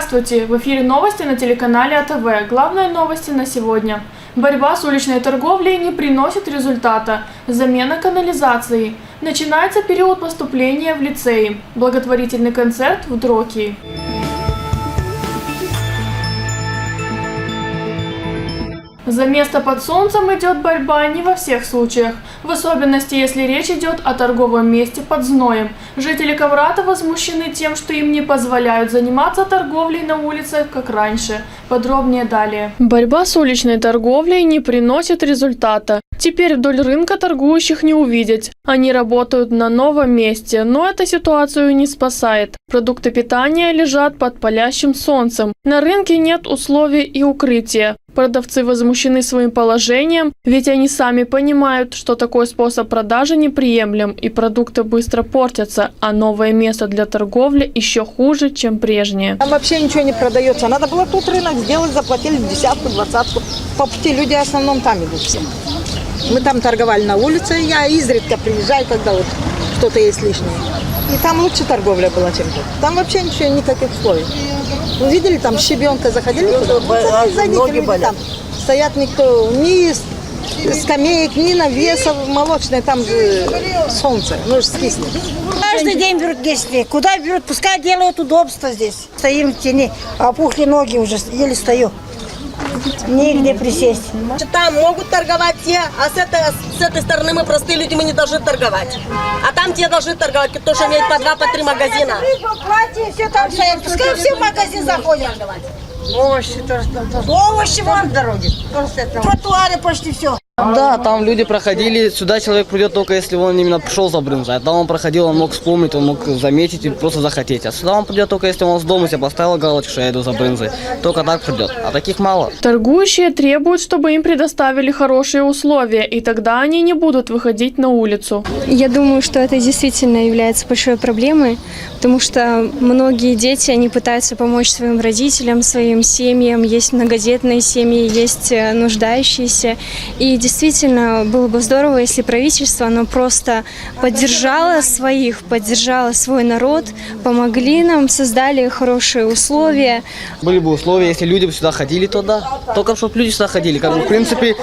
Здравствуйте! В эфире новости на телеканале АТВ. Главные новости на сегодня. Борьба с уличной торговлей не приносит результата. Замена канализации. Начинается период поступления в лицеи. Благотворительный концерт в Дрокии. За место под солнцем идет борьба не во всех случаях, в особенности, если речь идет о торговом месте под зноем. Жители Коврата возмущены тем, что им не позволяют заниматься торговлей на улице, как раньше. Подробнее далее. Борьба с уличной торговлей не приносит результата. Теперь вдоль рынка торгующих не увидеть. Они работают на новом месте, но эта ситуацию не спасает. Продукты питания лежат под палящим солнцем. На рынке нет условий и укрытия. Продавцы возмущены своим положением, ведь они сами понимают, что такой способ продажи неприемлем и продукты быстро портятся, а новое место для торговли еще хуже, чем прежнее. Там вообще ничего не продается. Надо было тут рынок сделать, заплатили 10-ку, 20-ку. По пути люди в основном там идут все. Мы там торговали на улице, я изредка приезжаю, когда вот что-то есть лишнее. И там лучше торговля была, чем тут. Там вообще ничего, никаких условий. Вы видели, там щебенка заходили, ноги болят. Там стоят никто, ни скамеек, ни навесов молочной, там же солнце, ну же скиснет. Каждый день берут действия. Куда берут, пускай делают удобство здесь. Стоим в тени, опухли ноги уже, еле стою. Нигде присесть. Там могут торговать те, а с этой стороны мы простые люди, мы не должны торговать. А там те должны торговать, кто что имеет по 2, по 3 магазина. Платье, все там стоят. Пускай все в магазин заходят. Овощи тоже там. Овощи вон в дороге. Тротуары почти все. Да, там люди проходили, сюда человек придет только если он именно пришел за брынзой. А там он проходил, он мог вспомнить, он мог заметить и просто захотеть. А сюда он придет только если он с дома себе поставил галочку, что я иду за брынзой. Только так придет, а таких мало. Торгующие требуют, чтобы им предоставили хорошие условия, и тогда они не будут выходить на улицу. Я думаю, что это действительно является большой проблемой, потому что многие дети, они пытаются помочь своим родителям, своим семьям. Есть многодетные семьи, есть нуждающиеся. И действительно, было бы здорово, если правительство, оно просто поддержало своих, поддержало свой народ, помогли нам, создали хорошие условия. Были бы условия, если люди бы сюда ходили, то да. Только чтобы люди сюда ходили. Как бы, в принципе,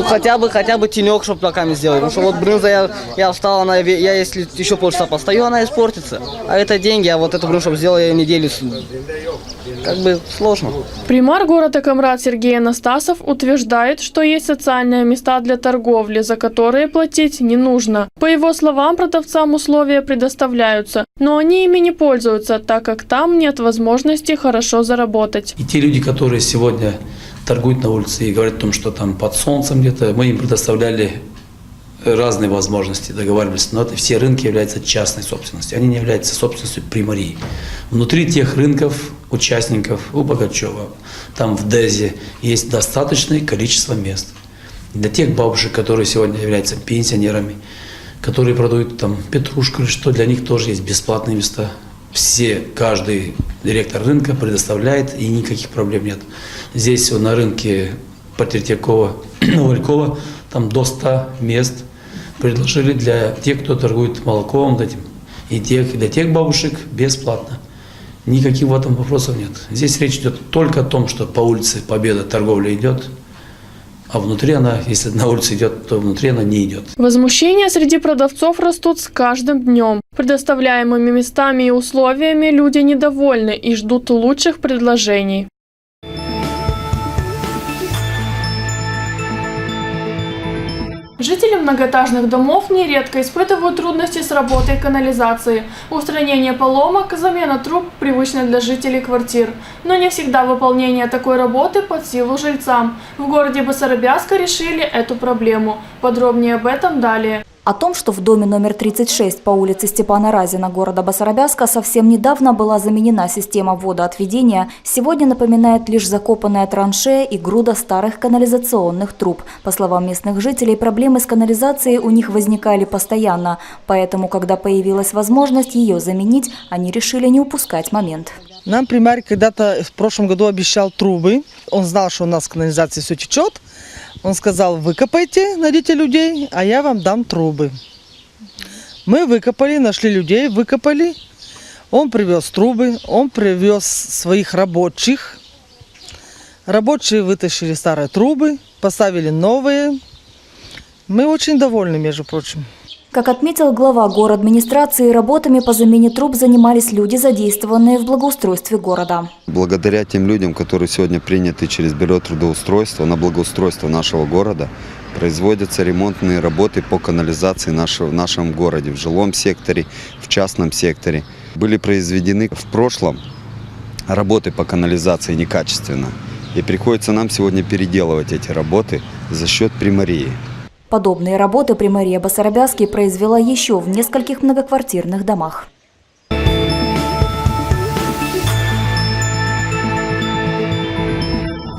хотя бы тенек, чтобы пока не сделать. Потому что вот брынза, я встал, я если еще полчаса постою, она испортится. А это деньги, а вот эту брынзу, чтобы сделал я неделю, как бы сложно. Примар города Камрат Сергей Анастасов утверждает, что есть социальные места для торговли, за которые платить не нужно. По его словам, продавцам условия предоставляются, но они ими не пользуются, так как там нет возможности хорошо заработать. И те люди, которые сегодня торгуют на улице и говорят о том, что там под солнцем где-то, мы им предоставляли разные возможности, договаривались, но это все рынки являются частной собственностью, они не являются собственностью примарии. Внутри тех рынков, участников у Богачева, там в Дезе есть достаточное количество мест. Для тех бабушек, которые сегодня являются пенсионерами, которые продают там петрушку или что, для них тоже есть бесплатные места. Каждый директор рынка предоставляет, и никаких проблем нет. Здесь на рынке по Третьякова, Валькова, там до 100 мест предложили для тех, кто торгует молоком, и для тех бабушек бесплатно. Никаких в этом вопросов нет. Здесь речь идет только о том, что по улице Победа торговля идет, а внутри она, если на улице идет, то внутри она не идет. Возмущения среди продавцов растут с каждым днем. Предоставляемыми местами и условиями люди недовольны и ждут лучших предложений. Жители многоэтажных домов нередко испытывают трудности с работой канализации. Устранение поломок, замена труб привычно для жителей квартир. Но не всегда выполнение такой работы под силу жильцам. В городе Басарабяска решили эту проблему. Подробнее об этом далее. О том, что в доме номер 36 по улице Степана Разина города Басарабяска совсем недавно была заменена система водоотведения, сегодня напоминает лишь закопанная траншея и груда старых канализационных труб. По словам местных жителей, проблемы с канализацией у них возникали постоянно, поэтому, когда появилась возможность ее заменить, они решили не упускать момент. Нам примарь когда-то в прошлом году обещал трубы. Он знал, что у нас в канализации все течет. Он сказал: выкопайте, найдите людей, а я вам дам трубы. Мы выкопали, нашли людей, выкопали. Он привез трубы, он привез своих рабочих. Рабочие вытащили старые трубы, поставили новые. Мы очень довольны, между прочим. Как отметил глава городадминистрации, работами по замене труб занимались люди, задействованные в благоустройстве города. Благодаря тем людям, которые сегодня приняты через бюро трудоустройства на благоустройство нашего города, производятся ремонтные работы по канализации в нашем городе, в жилом секторе, в частном секторе. Были произведены в прошлом работы по канализации некачественно. И приходится нам сегодня переделывать эти работы за счет Примарии. Подобные работы Примария Басарабяски произвела еще в нескольких многоквартирных домах.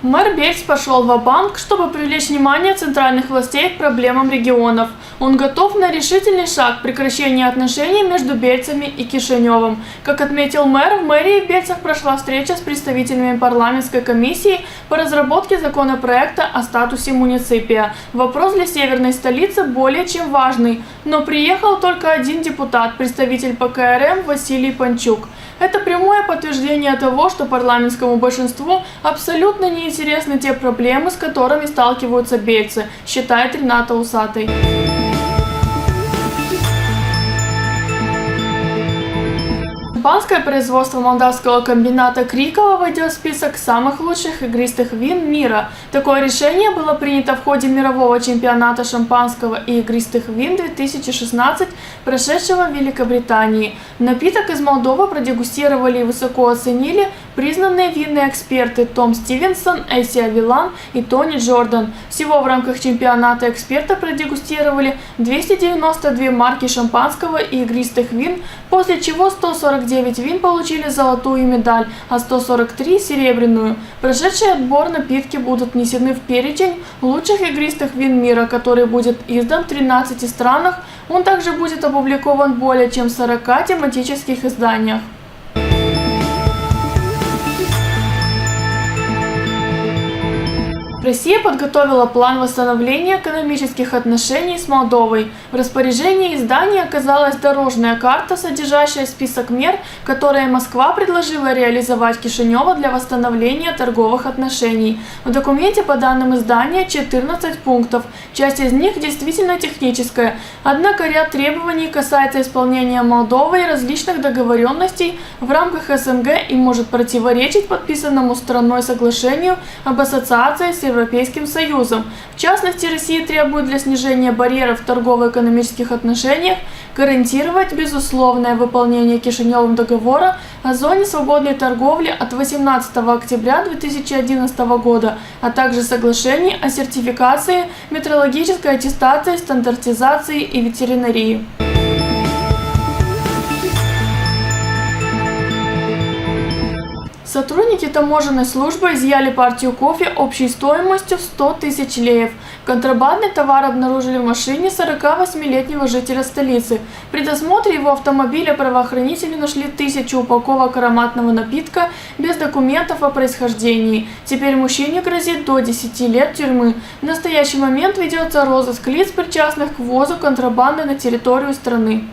Мэр Бельц пошел ва-банк, чтобы привлечь внимание центральных властей к проблемам регионов. Он готов на решительный шаг прекращения отношений между Бельцами и Кишиневым. Как отметил мэр, в мэрии в Бельцах прошла встреча с представителями парламентской комиссии по разработке законопроекта о статусе муниципия. Вопрос для северной столицы более чем важный. Но приехал только один депутат, представитель ПКРМ Василий Панчук. Это прямое подтверждение того, что парламентскому большинству абсолютно неинтересны те проблемы, с которыми сталкиваются бельцы, считает Рената Усатый. Шампанское производство молдавского комбината Крикова войдет в список самых лучших игристых вин мира. Такое решение было принято в ходе мирового чемпионата шампанского и игристых вин 2016, прошедшего в Великобритании. Напиток из Молдовы продегустировали и высоко оценили признанные винные эксперты Том Стивенсон, Эсси Авилан и Тони Джордан. Всего в рамках чемпионата эксперты продегустировали 292 марки шампанского и игристых вин, после чего 149 вин получили золотую медаль, а 143 – серебряную. Прошедший отбор напитки будут внесены в перечень лучших игристых вин мира, который будет издан в 13 странах. Он также будет опубликован более чем в 40 тематических изданиях. Россия подготовила план восстановления экономических отношений с Молдовой. В распоряжении издания оказалась дорожная карта, содержащая список мер, которые Москва предложила реализовать Кишиневу для восстановления торговых отношений. В документе, по данным издания, 14 пунктов. Часть из них действительно техническая. Однако ряд требований касается исполнения Молдовой различных договоренностей в рамках СНГ и может противоречить подписанному страной соглашению об ассоциации с Европейским Союзом. В частности, Россия требует для снижения барьеров в торгово-экономических отношениях гарантировать безусловное выполнение Кишиневым договора о зоне свободной торговли от 18 октября 2011 года, а также соглашений о сертификации, метрологической аттестации, стандартизации и ветеринарии. Сотрудники таможенной службы изъяли партию кофе общей стоимостью в 100 тысяч леев. Контрабандный товар обнаружили в машине 48-летнего жителя столицы. При досмотре его автомобиля правоохранители нашли 1000 упаковок ароматного напитка без документов о происхождении. Теперь мужчине грозит до 10 лет тюрьмы. В настоящий момент ведется розыск лиц, причастных к ввозу контрабанды на территорию страны.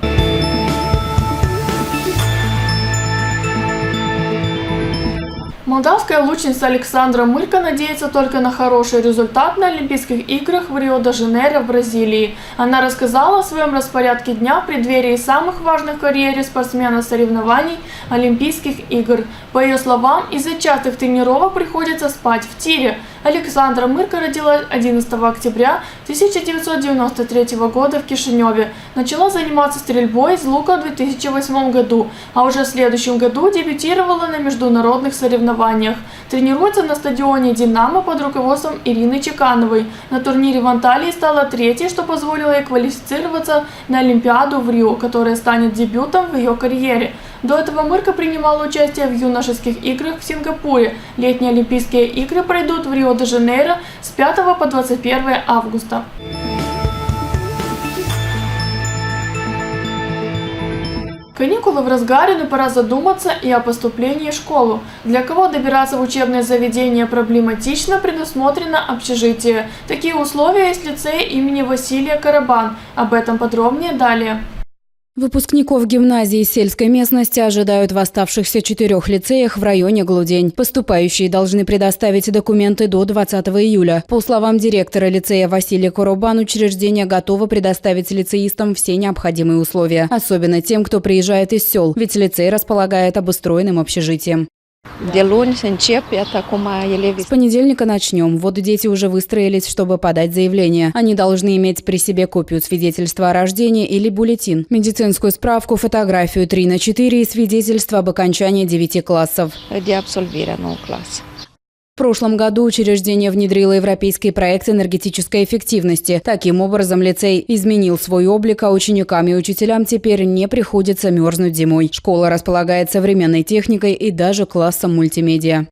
Молдавская лучница Александра Мырка надеется только на хороший результат на Олимпийских играх в Рио-де-Жанейро в Бразилии. Она рассказала о своем распорядке дня в преддверии самых важных в карьере спортсмена соревнований Олимпийских игр. По ее словам, из-за частых тренировок приходится спать в тире. Александра Мырка родилась 11 октября 1993 года в Кишиневе. Начала заниматься стрельбой из лука в 2008 году, а уже в следующем году дебютировала на международных соревнованиях. Тренируется на стадионе «Динамо» под руководством Ирины Чекановой. На турнире в Анталии стала третьей, что позволило ей квалифицироваться на Олимпиаду в Рио, которая станет дебютом в ее карьере. До этого Мырка принимала участие в юношеских играх в Сингапуре. Летние Олимпийские игры пройдут в Рио-де-Жанейро с 5 по 21 августа. Каникулы в разгаре, но пора задуматься и о поступлении в школу. Для кого добираться в учебное заведение проблематично, предусмотрено общежитие. Такие условия есть в лицее имени Василия Карабан. Об этом подробнее далее. Выпускников гимназии сельской местности ожидают в оставшихся 4 лицеях в районе Глудень. Поступающие должны предоставить документы до 20 июля. По словам директора лицея Василия Коробан, учреждение готово предоставить лицеистам все необходимые условия. Особенно тем, кто приезжает из сел, ведь лицей располагает обустроенным общежитием. С понедельника начнем. Вот дети уже выстроились, чтобы подать заявление. Они должны иметь при себе копию свидетельства о рождении или бюллетень, медицинскую справку, фотографию 3×4 и свидетельство об окончании 9 классов. В прошлом году учреждение внедрило европейский проект энергетической эффективности. Таким образом, лицей изменил свой облик, а ученикам и учителям теперь не приходится мерзнуть зимой. Школа располагает современной техникой и даже классом мультимедиа.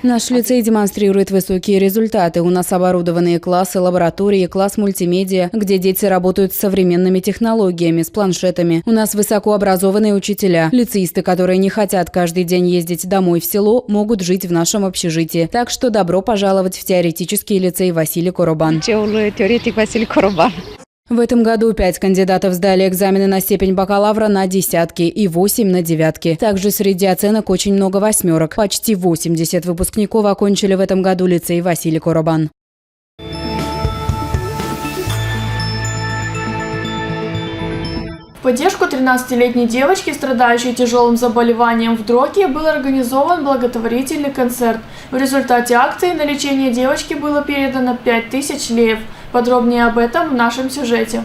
Наш лицей демонстрирует высокие результаты. У нас оборудованные классы, лаборатории, класс мультимедиа, где дети работают с современными технологиями, с планшетами. У нас высокообразованные учителя. Лицеисты, которые не хотят каждый день ездить домой в село, могут жить в нашем общежитии. Так что добро пожаловать в теоретический лицей Василий Коробан. В этом году 5 кандидатов сдали экзамены на степень бакалавра на десятки и 8 на девятки. Также среди оценок очень много восьмерок. Почти 80 выпускников окончили в этом году лицей Василий Коробан. В поддержку 13-летней девочки, страдающей тяжелым заболеванием в Дроке, был организован благотворительный концерт. В результате акции на лечение девочки было передано 5000 леев. Подробнее об этом в нашем сюжете.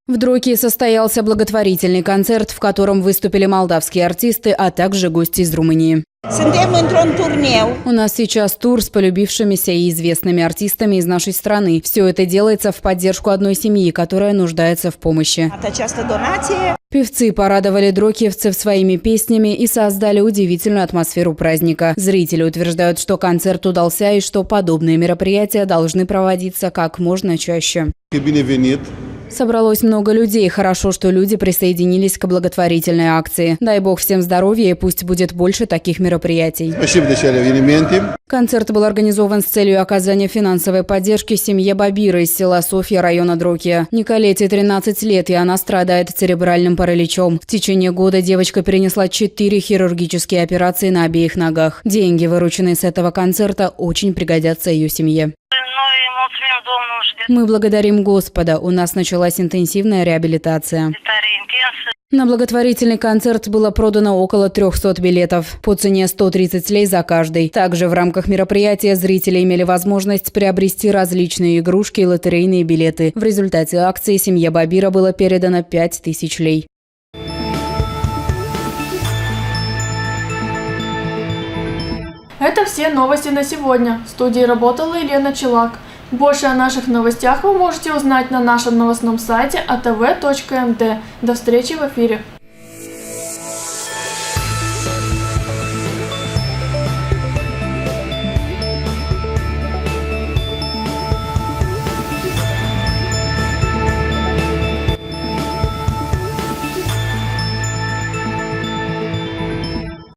В Дроке состоялся благотворительный концерт, в котором выступили молдавские артисты, а также гости из Румынии. У нас сейчас тур с полюбившимися и известными артистами из нашей страны. Все это делается в поддержку одной семьи, которая нуждается в помощи. Певцы порадовали дрокиевцев своими песнями и создали удивительную атмосферу праздника. Зрители утверждают, что концерт удался и что подобные мероприятия должны проводиться как можно чаще. Собралось много людей. Хорошо, что люди присоединились к благотворительной акции. Дай бог всем здоровья и пусть будет больше таких мероприятий. Концерт был организован с целью оказания финансовой поддержки семье Бабира из села Софья района Дроки. Николете 13 лет, и она страдает церебральным параличом. В течение года девочка перенесла 4 хирургические операции на обеих ногах. Деньги, вырученные с этого концерта, очень пригодятся ее семье. Мы благодарим Господа. У нас началась интенсивная реабилитация. На благотворительный концерт было продано около 300 билетов по цене 130 лей за каждый. Также в рамках мероприятия зрители имели возможность приобрести различные игрушки и лотерейные билеты. В результате акции семье Бабира было передано 5000 лей. Это все новости на сегодня. В студии работала Елена Челак. Больше о наших новостях вы можете узнать на нашем новостном сайте atv.md. До встречи в эфире.